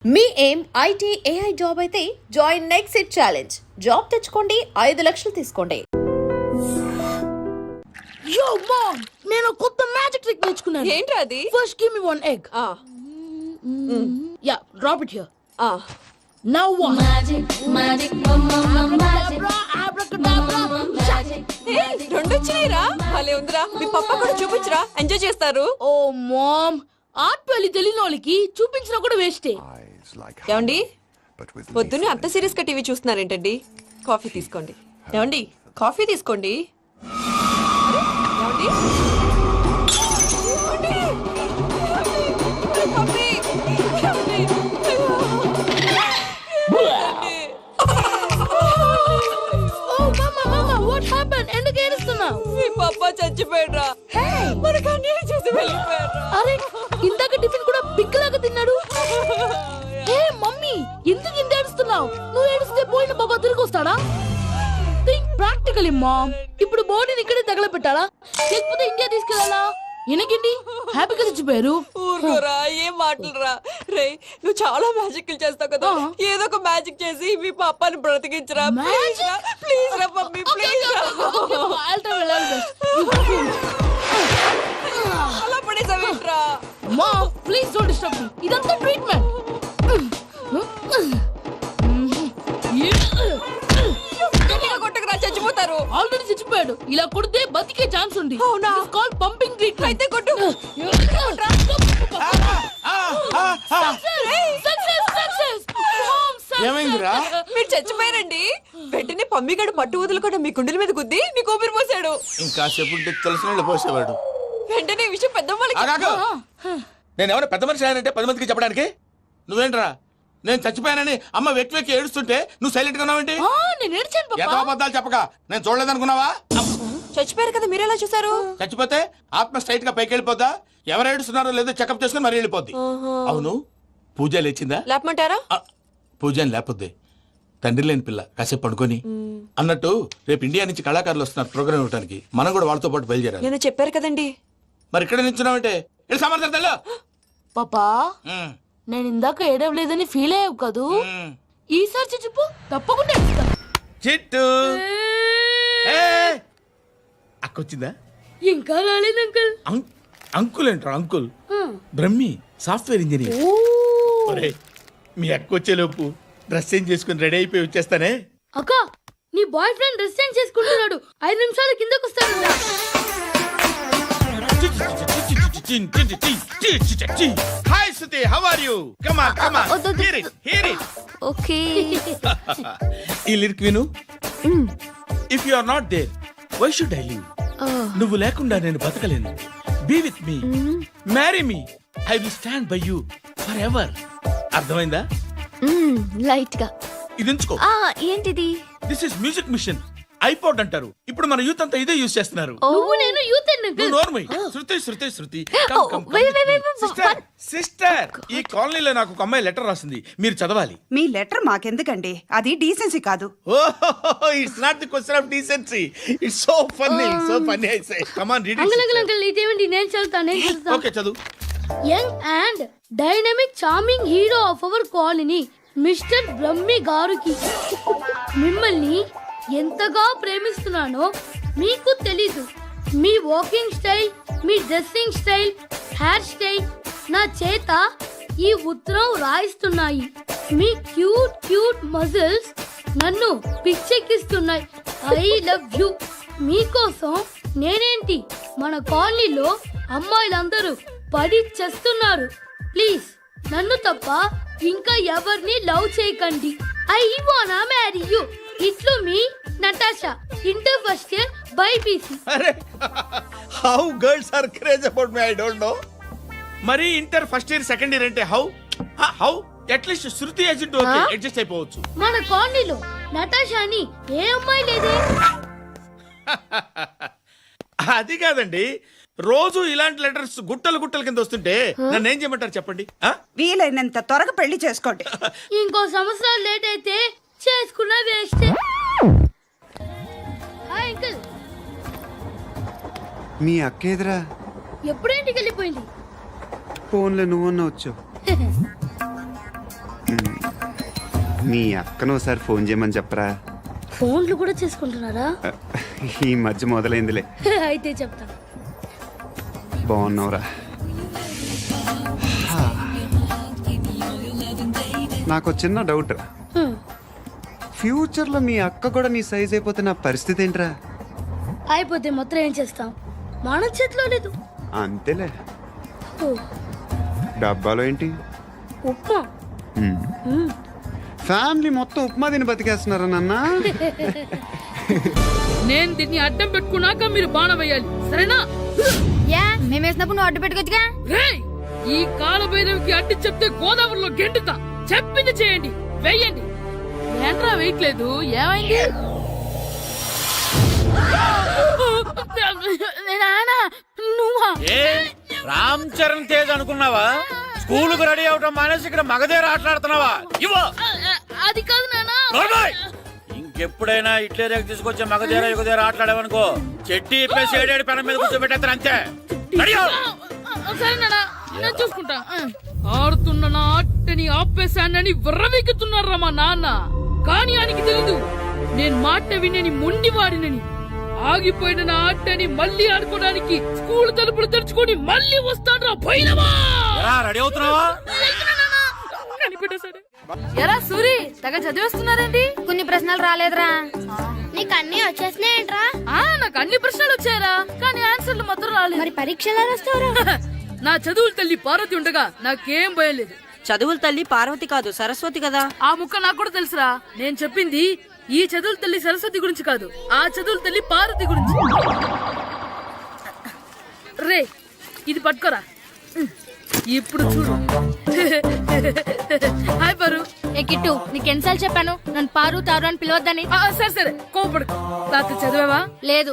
మీ ఏం IT AI job అయితే join next it challenge. Job తెచ్చుకోండి, 5 లక్షలు తీసుకోండి. యో మామ్, నేను కొత్త మ్యాజిక్ ట్రిక్ నేర్చుకున్నాను. ఏంట్రా అది? First give me one egg. Yeah, drop it here. Now what? Magic, magic, Abracadabra. రెండు వచ్చినాయిరా. భలే ఉందిరా. మీ పప్ప కూడా చూపించరా, ఎంజాయ్ చేస్తారు. ఓ మామ్, ఆర్ట్ పెళ్లి తెలియని వాళ్ళకి చూపించినా కూడా వేస్టే. ఏమండి, పొద్దున్నే అంత సీరియస్ గా టీవీ చూస్తున్నారేంటండి? కాఫీ తీసుకోండి. ఏమండి, కాఫీ తీసుకోండి. ఏమండి? కాఫీ. ఏమండి? ఓ మమ్మా, వాట్ హ్యాపెండ్? ఎందుకు ఏడుస్తున్నావు? మీ పప్ప చచ్చిపోయాడ్రా. మనకు అన్యాయం చేసి వెళ్ళిపోయాడ్రా. అరే, ఇందాక టిఫిన్ కూడా బిగ్గలాగా తిన్నాడు. ఏ మమ్మీ, ఎందుకు ఇంత ఏడుస్తున్నావు? నువ్వు ఏడిస్తే పోయిన బాబా తిరిగి వస్తాడా? Think practically mom. ఇప్పుడు బాడీని ఇక్కడే తగలబెట్టాలా, లేకపోతే ఇండియా తీసుకెళ్ళాలా? ఎనకండి హ్యాపీగా చచ్చిపోయారు. ఊరుకోరా, ఏం మాటలురా. రే, నువ్వు చాలా మ్యాజిక్లు చేస్తావు కదా, ఏదో ఒక మ్యాజిక్ చేసి మీ పాపాని బ్రతికించరా. ప్లీజ్ రా మమ్మీ, ప్లీజ్ రా. అలా పడేసావేంట్రా? Mom, please don't disturb me. ఇదంతా ట్రీట్మెంట్. గట్టిగా కొట్టకురా, చచ్చిపోతారు. ఆల్రెడీ చచ్చిపోయాడు. ఇలా కొడితే బతికే ఛాన్స్ ఉంది. అవునా? Call pumping treatment. అయితే కొట్టు. ఏమైందిరా? మీరు చచ్చిపోయారండి. వెంటనే పమ్మిగాడు మట్టు వదులుకుండా మీ గుండెల మీద గుద్ది మీకు ఊపిరి పోసాడు. ఇంకా చెప్పుంటే తెలిసిన పోసేవాడు. వెంటనే ఈ విషయం పెద్ద వాళ్ళకి నేను ఎవరైనా పెద్ద మనిషి ఆయనంటే 10 మందికి చెప్పడానికి. నువ్వేంట్రా, నేను చచ్చిపోయానని అమ్మ వెక్కి వెక్కి ఏడుస్తుంటే నువ్వు సైలెంట్ గా ఉన్నావేంటి? నేను ఏడ్చాను ఎంత పాపా. అబద్ధాలు చెప్పక నేను చూడలేదనుకున్నావా? చచ్చిపోయారు కదా, మీరెలా చూసారు? చచ్చిపోతే ఆత్మ స్ట్రైట్ గా పైకి వెళ్ళిపోద్దా? ఎవరు ఏడుస్తున్నారో లేదో చెకప్ చేసుకుని మరీ వెళ్ళిపోద్ది. అవును, పూజ లేచిందా? లేపమంటారా? పూజ అని లేకపోద్ది. తండ్రి లేని పిల్ల, కాసేపు పడుకొని. అన్నట్టు రేపు ఇండియా నుంచి కళాకారులు వస్తున్నారు ప్రోగ్రామ్ ఇవ్వడానికి. మనం కూడా వాళ్ళతో పాటు బయలుదేరాలి. నేను చెప్పారు కదండి. మరి ఇక్కడ నిల్చున్నావంటే సమర్థతలో పాపా, నేను ఇందాక ఏడవలేదని ఫీల్ అయ్యావు కదూ. ఈసారి చచ్చిపో, తప్పకుండా ఏడుస్తా. చిట్టు అక్కొచ్చిందా? ఇంకా రాలేదు అంకుల్. అంకుల్ ఏంట్రా అంకుల్? Brahmi, software engineer. ఒరేయ్, మీ అక్క వచ్చేలోపు డ్రెస్ చేంజ్ చేసుకుని రెడీ అయిపోయి వచ్చేస్తానే. అక్క, నీ బాయ్ ఫ్రెండ్ డ్రెస్ చేంజ్ చేసుకుంటున్నాడు. 5 నిమిషాలు కిందకు వస్తాడు. Hi Suthi, how are you? Come on, come on, hear it, hear it. Okay. ఈ లిరిక్ విను. If you are not there, why should I live? నువ్వు లేకుండా నేను బతకలేను. Be with me, marry me, I will stand by you forever. అర్థమైందా? Light గా. ఇది ఉంచుకో. ఏంటిది? This is music machine. IPod అంటారు. ఇప్పుడు మన యూత్ అంతా ఇదే యూజ్ చేస్తున్నారు. నువ్వు నేను యూత్ నువ్వు నోర్మై. శృతి, శృతి, శృతి. wait. సిస్టర్, ఈ కాలనీలో నాకు ఒక అమ్మాయి లెటర్ రాసింది, మీరు చదవాలి. మీ లెటర్ మాకెందుకండి? అది డీసెన్సీ కాదు. It's not the question of decency. It's so funny, so funny. I say come on, read uncle ఇదేమిటి? నేను చదువుతాను. ఓకే, చదువు. Young and dynamic charming hero of our colony mister Brahmi గారికి మిమ్మల్ని ఎంతగా ప్రేమిస్తున్నానో మీకు తెలీదు. మీ వాకింగ్ స్టైల్, మీ డ్రెస్సింగ్ స్టైల్, హెయిర్ స్టైల్ నా చేత ఈ ఉత్తరం రాయిస్తున్నాయి. మీ క్యూట్ క్యూట్ మజిల్స్ నన్ను పిచ్చెక్కిస్తున్నాయి. I love you. మీకోసం నేనేంటి, మన కాలనీలో అమ్మాయిలందరూ పడి చేస్తున్నారు. ప్లీజ్ నన్ను తప్ప ఇంకా ఎవరిని లవ్ చేయకండి. ఐ వానా మ్యారీ యూ. ఇట్లు మీ Natasha, inter first year BiPC. అరే, how girls are craze about me, I don't know. మరి inter first year second year అంటే how how at least Sruthi agent okay, adjust అయిపోవచ్చు. మన కాలనీలో నటాషా అని ఏ అమ్మాయి లేదే. అది కాదండి, రోజు ఇలాంటి లెటర్స్ గుట్టలు గుట్టల కింద వస్తుంటే నన్ను ఏం చేయమంటారు చెప్పండి? వీలైనంత త్వరగా పెళ్లి చేసుకోండి. ఇంకో సంవత్సరాలు లేట్ అయితే చేసుకున్న వేస్ట్. Hi uncle. మీ అక్క ఎదురా? ఎప్పుడేంటికి వెళ్ళిపోయింది? ఫోన్లో నువ్వన్నా వచ్చావు. మీ అక్కను ఒకసారి ఫోన్ చేయమని చెప్పరా. ఫోన్లు కూడా చేసుకుంటున్నారా? ఈ మధ్య మొదలైందిలే. అయితే చెప్తా. బాగున్నావురా? నాకు చిన్న డౌట్ రా. ఫ్యూచర్లో మీ అక్క కూడా నీ సైజ్ అయిపోతే నా పరిస్థితి ఏంట్రా? అయిపోతే మొత్తం ఏం చేస్తాం? మన చేతిలో లేదు. అంతేలే. ఓ, డబ్బాలో ఏంటి? ఉప్మా. ఫ్యామిలీ మొత్తం ఉప్మా తిని బతికేస్తున్నారా నాన్న? నేను దీన్ని అడ్డం పెట్టుకున్నాక మీరు బాణం వేయాలి, సరేనా? మేము వేసినప్పుడు నువ్వు అడ్డు పెట్టుకోవచ్చుగా. రేయ్, ఈ కాలభైరవికి అడ్డు చెప్తే గోదావరిలో గెంటుతా. చెప్పింది చేయండి, వెయ్యండి. ఏంట్రా వేయట్లేదు, ఏమైంది? నువ్వా? ఏ రామ్ చరణ్ తేజ్ అనుకున్నావా? స్కూల్ కు రెడీ అవటం మానేసి ఇక్కడ మగధీర ఆటలాడుతున్నావా? ఇవ్వు. అది కాదు నాన్న. నోర్మోయ్! ఇంకెప్పుడైనా ఇట్లే రేపు తీసుకొచ్చే మగధీర యుగధీర ఆటలాడేవనుకో చెట్టి ఇప్పేసి ఏడేడు పెనం మీద కూర్చోబెట్టేస్తారు అంతే. రెడీ అవ్వు. సరే నాన్న, నేను చూసుకుంటా. ఆడుతున్న నా ఆటని ఆపేశానని విర్రవీగుతున్నారా మా నాన్న. కానీ ఆయనకి తెలీదు నేను మాట వినని మొండివాడినని. ఆగిపోయిన నా ఆటని మళ్ళీ ఆడుకోవడానికి స్కూల్ తలుపులు తెరుచుకొని మళ్ళీ వస్తాడ్రా భైరవా. ఎలా రెడీ అవుతున్నావా? కనిపెట్టేశాడు. ఎరా సూరి, తెగ చదివేస్తున్నారండి. కొన్ని ప్రశ్నలు రాలేదురా. నీకు అన్ని వచ్చేసినాయంట్రా? నాకు అన్ని ప్రశ్నలు వచ్చాయరా, కానీ ఆన్సర్లు మాత్రం రాలేదు. మరి పరీక్షలు వస్తావురా? నా చదువుల తల్లి పార్వతి ఉండగా నాకేం భయం లేదు. చదువుల తల్లి పార్వతి కాదు, సరస్వతి కదా. ఆ ముక్క నాకు కూడా తెలుసురా. నేను చెప్పింది ఈ చదువుల తల్లి సరస్వతి గురించి కాదు, ఆ చదువుల తల్లి పార్వతి గురించి. రే, ఇది పట్టుకోరా. ఇప్పుడు చూడు. హాయ్ పారు. ఏ కిట్టు, నీకు ఎన్నిసార్లు చెప్పాను నన్ను పారు తారు అని పిలవద్దని? సరే సరే, కోపడుకో. రాత్రి చదివావా? లేదు.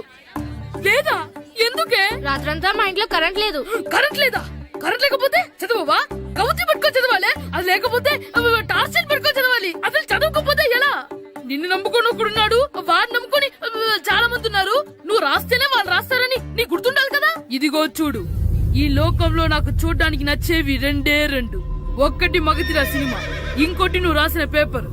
లేదా? ఎందుకే? రాత్రంతా మా ఇంట్లో కరెంట్ లేదు. కరెంట్ లేదా? కరెంట్ లేకపోతే చదవవా? కవిత పట్టుకొని చదవాలి. అది లేకపోతే టార్చ్ లైట్ పట్టుకొని చదవాలి. అసలు చదవకపోతే ఎలా? నిన్ను నమ్ముకొని ఒకడున్నాడు, వాడిని నమ్ముకొని చాలా మంది ఉన్నారు. నువ్వు రాస్తేనే వాళ్ళు రాస్తారని నీ గుర్తుండాలి కదా. ఇదిగో చూడు, ఈ లోకంలో నాకు చూడ్డానికి నచ్చేవి రెండే రెండు. ఒక్కటి మగధీర సినిమా, ఇంకోటి నువ్వు రాసిన పేపర్.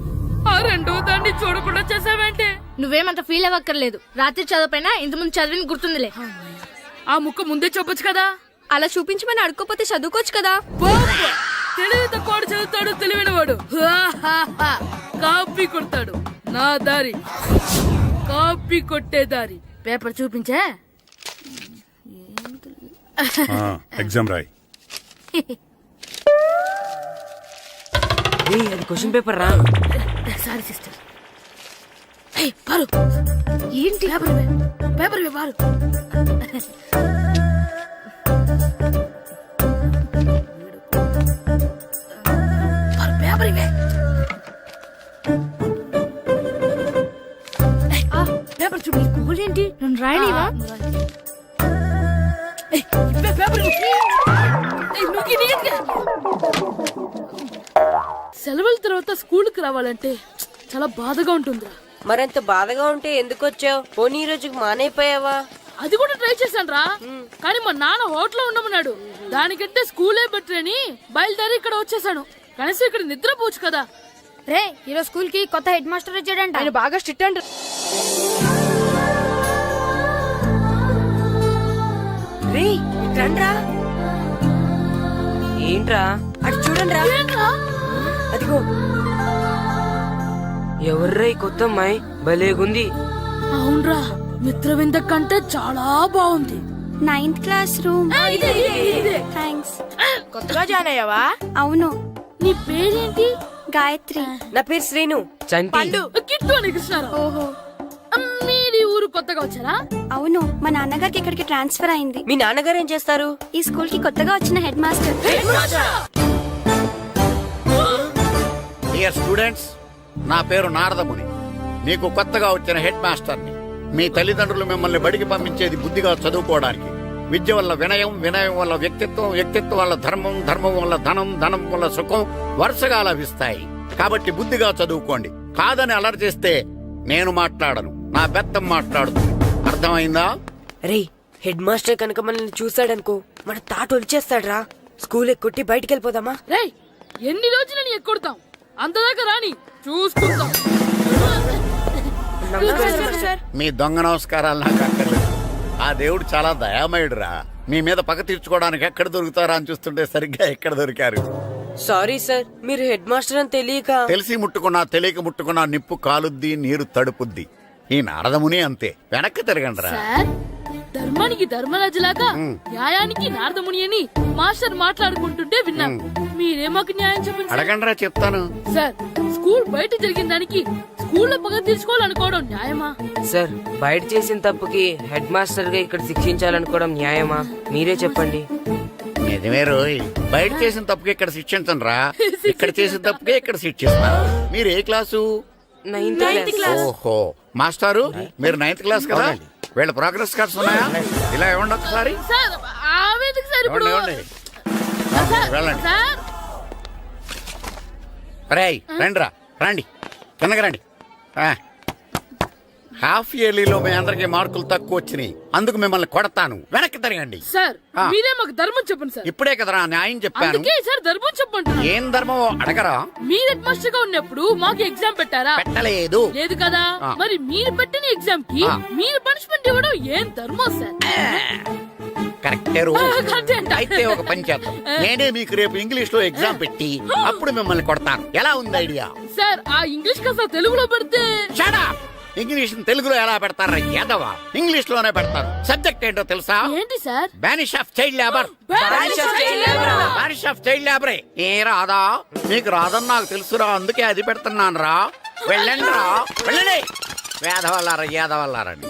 ఆ రెండో దాన్ని చూడకుండా చేసావేంటే? నువ్వేమంత ఫీల్ అవ్వక్కర్లేదు. రాత్రి చదవపోయినా ఇంతకుముందు చదివిన గుర్తుందిలే. ఆ ముక్క ముందే చెప్పొచ్చు కదా. అలా చూపించమని అడుక్కోపోతే చదువుకోవచ్చు కదా. తెలివి తక్కువ చదువుతాడు, తెలివైన వాడు కాపీ కొడతాడు. నా దారి కాపీ కొట్టే దారి. పేపర్ చూపించే. ఎగ్జామ్ రాయ్. అది క్వశ్చన్ పేపర్ రా. Sorry sister. పారు, ఏంటి పేపర్ పారు. పేపర్ ఇవే. పేపర్ చూపి. స్కూల్ ఏంటి నన్ను రాయనివా? సెలవుల తర్వాత స్కూల్ కి రావాలంటే చాలా బాధగా ఉంటుందిరా. మరంత బాధగా ఉంటే ఎందుకు వచ్చావు? పోనీ ఈ రోజుకి మానైపోయావా? అది కూడా ట్రై చేశాను రా, కానీ మా నాన్న హోటల్లో ఉండమన్నాడు. దానికంటే స్కూలే బెటర్ అని బయలుదేరి ఇక్కడ వచ్చేసాను. కనీసం ఇక్కడ నిద్రపోవచ్చు కదా. రే, ఈరోజు స్కూల్ కి కొత్త హెడ్ మాస్టర్ వచ్చాడంట. ఆయన బాగా స్ట్రిక్ట్ అంట. రే, రండ్రా. ఏంట్రా అటు చూడండి రా. అదిగో ఎవర్రా ఈ కొత్త అమ్మాయి? భలేగుంది. అవునరా, మిత్రవింద కంటే చాలా బాగుంది. 9th class room. థ్యాంక్స్. కొత్తగా జాయిన్ అయ్యావా? అవును. నీ పేరేంటి? గాయత్రి. నా పేరు శ్రీను. పండు. కిట్టు అని కృష్ణారావు. ఓహో. మీది ఊరు కొత్తగా వచ్చారా? అవును, మా నాన్నగారికి ఇక్కడికి ట్రాన్స్ఫర్ అయింది. మీ నాన్నగారు ఏం చేస్తారు? ఈ స్కూల్ కి కొత్తగా వచ్చిన హెడ్ మాస్టర్. డియర్ స్టూడెంట్స్, నా పేరు నారదముని. మీకు కొత్తగా వచ్చిన హెడ్ మాస్టర్ని. మీ తల్లిదండ్రులు మిమ్మల్ని బడికి పంపించేది బుద్ధిగా చదువుకోవడానికి. విద్య వల్ల వినయం, వినయం వల్ల వ్యక్తిత్వం, వ్యక్తిత్వం వల్ల ధర్మం, ధర్మం వల్ల ధనం, ధనం వల్ల సుఖం వరుసగా లభిస్తాయి. కాబట్టి బుద్ధిగా చదువుకోండి. కాదని అలర్ చేస్తే నేను మాట్లాడను, నా బెత్తం మాట్లాడుతుంది. అర్థమైందా? రే, హెడ్ మాస్టర్ కనుక మనల్ని చూసాడనుకో మన తాట వచ్చేస్తాడ్రా. స్కూల్ ఎక్కొట్టి బయటికి వెళ్ళిపోదామా? రేయ్, ఎన్ని రోజులని ఎక్కొడతాం? అంతదాకా రాని చూసుకుంటాం. మీ దొంగ నమస్కారాలు నాకు అక్కర్లేదు. ఆ దేవుడు చాలా దయామయుడురా. మీ మీద పగ తీర్చుకోవడానికి ఎక్కడ దొరుకుతారా అని చూస్తుంటే సరిగ్గా ఎక్కడ దొరికారు. సారీ సార్, మీరు హెడ్ మాస్టర్ అని తెలియక. తెలిసి ముట్టుకున్నా తెలియక ముట్టుకున్నా నిప్పు కాలుద్ది, నీరు తడుపుద్ది. ఈ నారదముని అంతే. వెనక్కి తిరగండిరా. సార్, ధర్మానికి ధర్మరాజులాగా న్యాయానికి నారదముని అని మాస్టర్ మాట్లాడుకుంటుంటే విన్నాం. మీరే మాకు న్యాయం చెప్పండి సార్. అడగండిరా, చెప్తాను. సార్, స్కూల్ బయట జరిగిన దానికి స్కూల్లో పగ తీర్చుకోవాలనుకోవడం న్యాయమా? సార్, బయట చేసిన తప్పుకి హెడ్ మాస్టర్ గా ఇక్కడ శిక్షించాలనుకోవడం న్యాయమా? మీరే చెప్పండి. నిజమే రోయ్. బయట చేసిన తప్పుకి ఇక్కడ శిక్షించండి రా. ఇక్కడ చేసిన తప్పుకే ఇక్కడ శిక్షిస్తున్నారు. మీరు ఏ క్లాసు? 9th class. ఓహో, మాస్టారు మీరు 9th క్లాస్ కదా? వీళ్ళ ప్రోగ్రెస్ కార్డ్స్ ఉన్నాయా? ఇలా ఇవ్వండి ఒకసారి. సార్, ఆవేదకు సార్ ఇప్పుడు. ఇవ్వండి. వెళ్ళండి. సార్, రేయ్ రండిరా, రండి కిందకి రండి. హాఫ్ ఇయర్లీలో మీ అందరికి మార్కులు తక్కువ వచ్చినాయి. అందుకు మిమ్మల్ని కొడతాను. వెనక్కి తిరగండి. సార్, మీరే మాకు ధర్మం చెప్పండి సార్. ఇప్పుడే కదరా న్యాయం చెప్పాను. అందుకే సార్ ధర్మం చెప్పండి. ఏం ధర్మమో అడగరా? మీరు హెడ్ మాస్టర్ గా ఉన్నప్పుడు మాకు ఎగ్జామ్ పెట్టారా? పెట్టలేదు. లేదు కదా. మరి మీరు పెట్టిన ఎగ్జామ్ కి మీరు పనిష్మెంట్ ఇవ్వడం ఏం ధర్మం సార్? కరెక్టే. అయితే ఒక పని చేద్దాం. నేనే మీకు రేపు ఇంగ్లీష్ లో ఎగ్జామ్ పెట్టి అప్పుడు మిమ్మల్ని కొడతాను. ఎలా ఉంది ఐడియా? సార్, ఆ ఇంగ్లీష్ కాస్త తెలుగులో పెడితే. Shut up! ఇంగ్లీష్ తెలుగులో ఎలా పెడతారా యాదవా? ఇంగ్లీష్ లోనే పెడతారు. సబ్జెక్ట్ ఏంటో తెలుసా? ఏంటి sir? Banish of child labour. Banish of child లేబరే. ఏ రాదా? మీకు రాదని నాకు తెలుసురా, అందుకే అది పెడుతున్నాను రా. వెళ్ళండి రా, వెళ్ళండి. వేదవల్లారా, యాదవల్లారండి.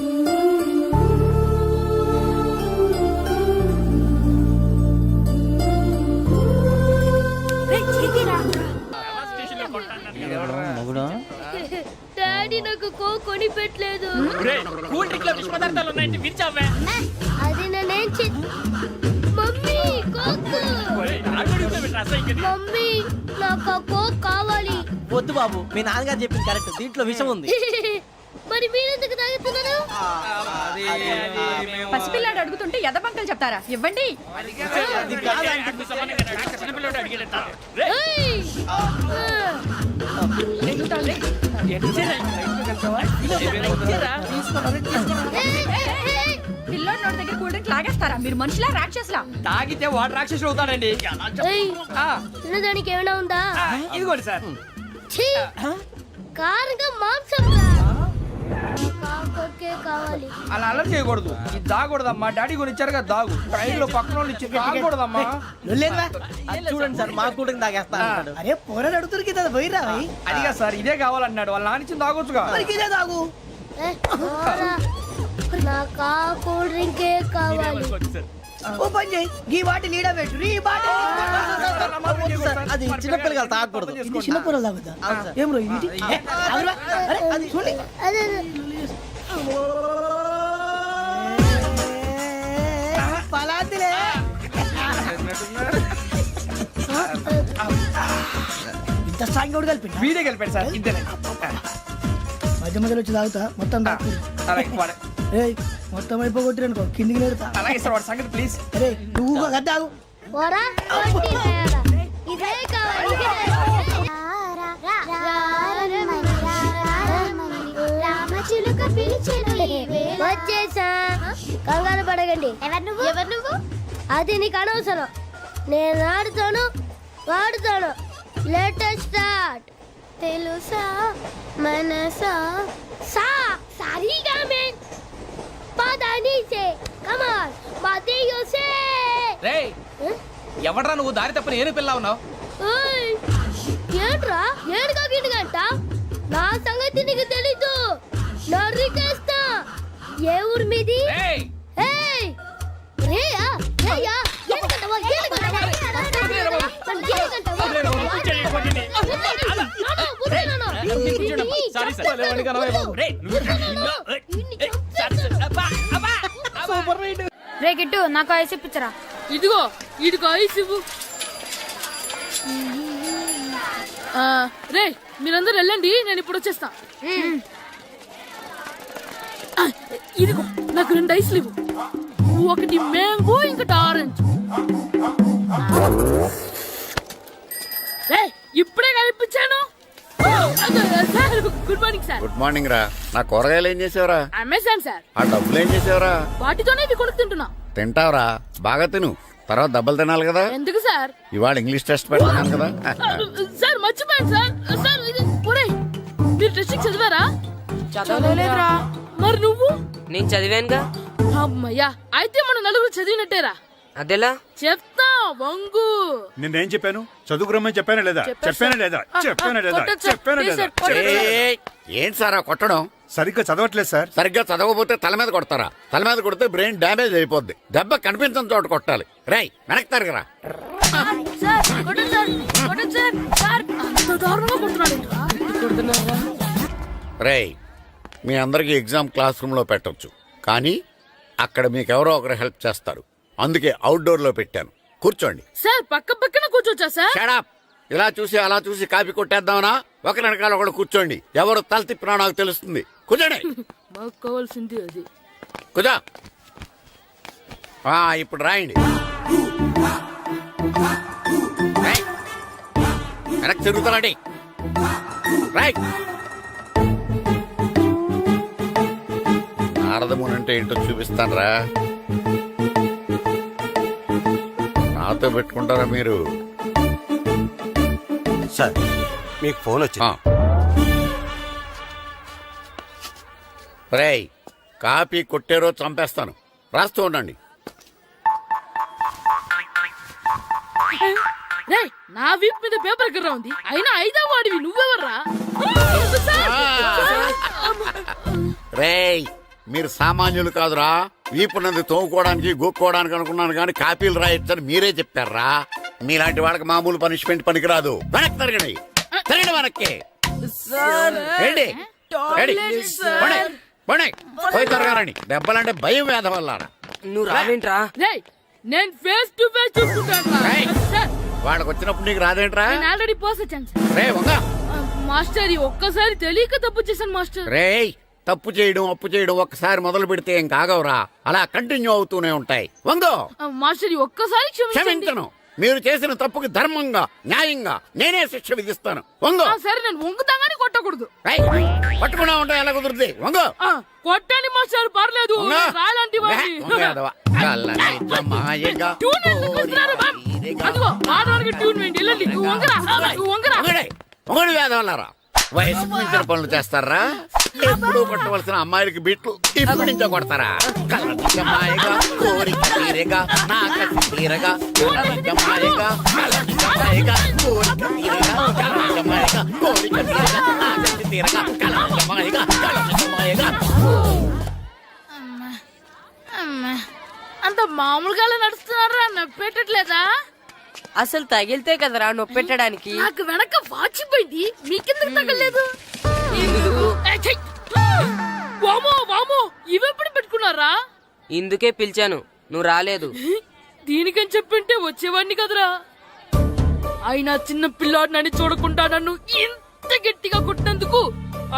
డాడీ నాకు కొని పెట్టలేదు. అది నేనేం మమ్మీ, మమ్మీ నాకు ఆ కోక్ కావాలి. వద్దు బాబు, మీ నాన్నగారు చెప్పింది కరెక్ట్. దీంట్లో విషయం ఉంది. మరి మీరెందుకు తాగుతున్నారు? పసిపిల్లాడు అడుగుతుంటే ఎదబంకలు చెప్తారా? ఇవ్వండి. పిల్లోడి నోటి దగ్గర కూల్ డ్రింక్ లాగేస్తారా? మీరు మనుషులా రాక్షసులా? తాగితే వాడు రాక్షసుడు అవుతాడండి. తినడానికి ఏమైనా ఉందా? ఇదిగోండి సార్. కారంగా మాంసం కావాలి. అలా అలర్ట్ చేయకూడదు. ఇది దాగకూడదమ్మా. డాడీ కొని ఇచ్చారు కదా దాగు. ట్రైన్ లో పక్కన వాళ్ళు ఇచ్చి దాగకూడదమ్మా. చూడండి సార్, మా కూడా తాగేస్తా. అరే పోరాడు అడుగుతారు కదా, పోయిరా. అదిగా సార్, ఇదే కావాలన్నాడు. వాళ్ళ నానిచ్చింది తాగొచ్చుగా. ఇదే తాగు. నాకు కూల్ డ్రింకే కావాలి. ఓ పని చేయి, ఈ బాటి లీడ పెట్టు. ఈ బాటి అది చిన్నపిల్లలు తాగకూడదు. చిన్నపిల్లలు తాగుతా. ఏం రో ఇది? అది చూడండి. పలాతిలే. ఇంత స్ట్రాంగ్ కూడా కలిపి వీడే కలిపాడు సార్. ఇంతనే మధ్య మధ్యలో వచ్చి తాగుతా. మొత్తం మొత్తం అయిపోగొట్టి అనుకో, కిందికి నేడుతా. అలాగే సార్, వాడి సంగతి ప్లీజ్. అరే నువ్వు గద్దాగు. వచ్చేసా, కంగారు పడగండి. ఎవరు నువ్వు? అది నీకు అనవసరం. నేను ఆడుతాను, వాడుతాను. Latest start. తెలుసా మనసా సా సారీగా మెన్ పదని సే కమాన్ మదియో సే. రేయ్, ఎవడ్రా నువ్వు? దారి తప్పని ఏను పిల్ల ఉన్నావు? ఓయ్, ఏంట్రా ఏడుగా గిడుగంట? నా సంగతి నీకు తెలీదు. నరికేస్తా. ఏ ఊరు మీది? రేయ్, ఏయ్ రేయా రేయా ఏడుగంటవా? ఏడుగంటవా? రే గిట్టు, నాకు ఐస్ ఇప్పించరా. ఇదిగో ఇదిగో ఐస్ ఇవ్వు. రే, మీరందరూ వెళ్ళండి, నేను ఇప్పుడు వచ్చేస్తా. ఇదిగో నాకు 2 ఐస్లు ఇవ్వు. ఒకటి మ్యాంగో, ఇంకటి ఆరెంజ్. ఇప్పుడే కలిపించాను. Morning sir. గుడ్ మార్నింగ్ రా. నా కూరగాయలు ఏం చేసావురా? Amazon sir. ఆ డబ్బులు ఏం చేసావురా? వాటితోనే ఇవి కొనుక్కు తింటున్నా. తింటావురా, బాగా తిను. తర్వాత దెబ్బలు తినాలి కదా. ఎందుకు సార్? ఇవాళ ఇంగ్లీష్ టెస్ట్ పెడుతున్నాను కదా. సార్ మర్చిపోయాను సార్. సార్ ఒరేయ్, మీరు టెస్టింగ్ చదివారా? చదవలేదురా. మరి నువ్వు? నేను చదివానుగా. అమ్మయ్యా, అయితే మన నలుగురు చదివినట్టేరా. అదెలా? చెప్తా వంగు. నిన్నేం చెప్పాను? చదువుకురమ్మని చెప్పానా లేదా? చెప్పానా లేదా? చెప్పానా లేదా? కొట్టొచ్చు సార్. చెప్పానా ప్లీజ్ లేదా? సార్, కొట్టొచ్చు. ఏయ్, ఏంటి సార్ ఆ కొట్టడం? సరిగ్గా చదవట్లేదు సార్. సరిగ్గా చదవకపోతే తల మీద కొడతారా? తల మీద కొడితే బ్రెయిన్ డ్యామేజ్ అయిపోద్ది. దెబ్బ కనిపించిన చోట కొట్టాలి. రై వెనక్కి తరగరా. సార్ కొట్టండి సార్, కొట్టండి సార్. సార్ అంత దారుణంగా కొడుతున్నాడు. రేయ్, మీ అందరికి ఎగ్జామ్ క్లాస్ రూమ్ లో పెట్టొచ్చు, కానీ అక్కడ మీకు ఎవరో ఒకరు హెల్ప్ చేస్తారు. అందుకే అవుట్డోర్ లో పెట్టాను. కూర్చోండి. సార్ పక్క పక్కన కూర్చోచ్చా సార్? షడప్. ఇలా చూసి అలా చూసి కాపీ కొట్టేద్దామనా? ఒకరి వెనకాల ఒకడు కూర్చోండి. ఎవరు తల తిప్పినా నాకు తెలుస్తుంది. కూర్చోండి. మాకు కావాల్సింది అది. కూర్చో. ఇప్పుడు రాయండి. రాయ్. వెనక్కి తిరుగుతానండి. రైట్. నారదముని అంటే ఏంటో చూపిస్తాను రా. నాతో పెట్టుకుంటారా మీరు? సార్ మీకు ఫోన్ వచ్చింది. రేయ్, కాపీ కొట్టారో చంపేస్తాను. రాస్తూ ఉండండి. రేయ్, నా వీప్ మీద పేపర్ ఎక్కడ ఉంది? అయినా ఐదో వాడివి నువ్వెవర్రా? రేయ్, మీరు సామాన్యులు కాదురా. వీపునంది తోముకోవడానికి గోక్కోవడానికి అనుకున్నాను, కానీ కాపీలు రాయొచ్చని మీరే చెప్పారా. మీలాంటి వాళ్ళకి మామూలు పనిష్మెంట్ పనికిరాదు. వెనక్కి తిరగండి. తిరగండి వెనక్కి. ఏంటి? పోయి తిరగారండి. దెబ్బలంటే భయం వేద వల్ల. నువ్వు రావేంట్రా? రేయ్, నేను ఫేస్ టు ఫేస్ చూసుకుంటాను. రేయ్. సార్, వాళ్ళకి వచ్చినప్పుడు నీకు రాదేంట్రా? నేను ఆల్రెడీ పోస్ వచ్చాను సార్. రే వంగా. మాస్టర్, ఈ ఒక్కసారి తెలియక తప్పు చేశాను మాస్టర్. రేయ్, తప్పు చేయడం అప్పు చేయడం ఒక్కసారి మొదలు పెడితే ఏం కాగవరా. అలా కంటిన్యూ అవుతూనే ఉంటాయి. వందో. మాస్టర్, ఈ ఒక్కసారి క్షమించండి. క్షమించను. మీరు చేసిన తప్పుకి ధర్మంగా న్యాయంగా నేనే శిక్ష విధిస్తాను. వంగో. సరే, నేను వంగుతాగానే కొట్టకూడదు. పట్టుకున్నా ఉంటా ఎలా కుదురుతుంది? వంగో. కొట్టండి మాస్టర్, పర్లేదు. రాలాంటి వాడిని. ట్యూన్ ఎందుకు ఇస్తున్నారు, బాబ్? అదిగో ఆడడానికి ట్యూన్ వేయండి. వెళ్ళండి. నువ్వు వంగరా, నువ్వు వంగరా. వంగడి వేదవల్లారా. వయసు మించిన పనులు చేస్తారా? ఎప్పుడు కొట్టవలసిన అమ్మాయిలకి బిట్లు ఇప్పుడు నుంచో కొడతారా? కళ్ళనిజమాయగా కోరిక తీరగా నా కసి తీరగా కళ్ళనిజమాయగా కళ్ళనిజమాయగా కోరిక తీరగా కళ్ళనిజమాయగా కోరిక తీరగా నా కసి తీరగా కళ్ళనిజమాయగా కళ్ళనిజమాయగా. అంత మామూలుగా నడుస్తున్నారా? నొప్పెట్టట్లేదా? అసలు తగిలితే కదరా నొప్పెట్టడానికి. నాకు వెనక వాచిపోయింది, మీకెందుకు తగలేదు? వామో వామో, ఇవెప్పుడు పెట్టుకున్నారా? ఇందుకే పిలిచాను, నువ్వు రాలేదు. దీనికని చెప్పింటే వచ్చేవాడిని కదరా. అయినా చిన్న పిల్లాడినని చూడకుండా నన్ను ఇంత గట్టిగా కొట్టినందుకు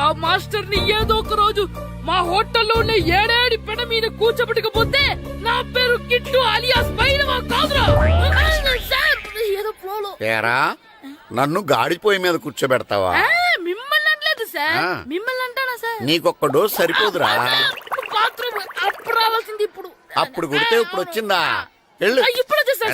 ఆ మాస్టర్ ని ఏదో ఒక రోజు మా హోటల్లో ఉన్న ఏడేడి పెడ మీద కూర్చోబెట్టకపోతే నా పేరు కిట్టు అలియాస్ బైరవా కాదురా. ఏదో ఫ్లోలో. ఏరా, నన్ను గాడిపోయి మీద కూర్చోబెడతావా? మిమ్మల్ని అనలేదు సార్. మిమ్మల్ని అంటానా సార్? నీకొక్క డోస్ సరిపోదురా. బాత్రూమ్ అప్పుడు రావాల్సింది ఇప్పుడు. అప్పుడు కొడితే ఇప్పుడు వచ్చిందా? వెళ్ళు. ఇప్పుడు వచ్చేసా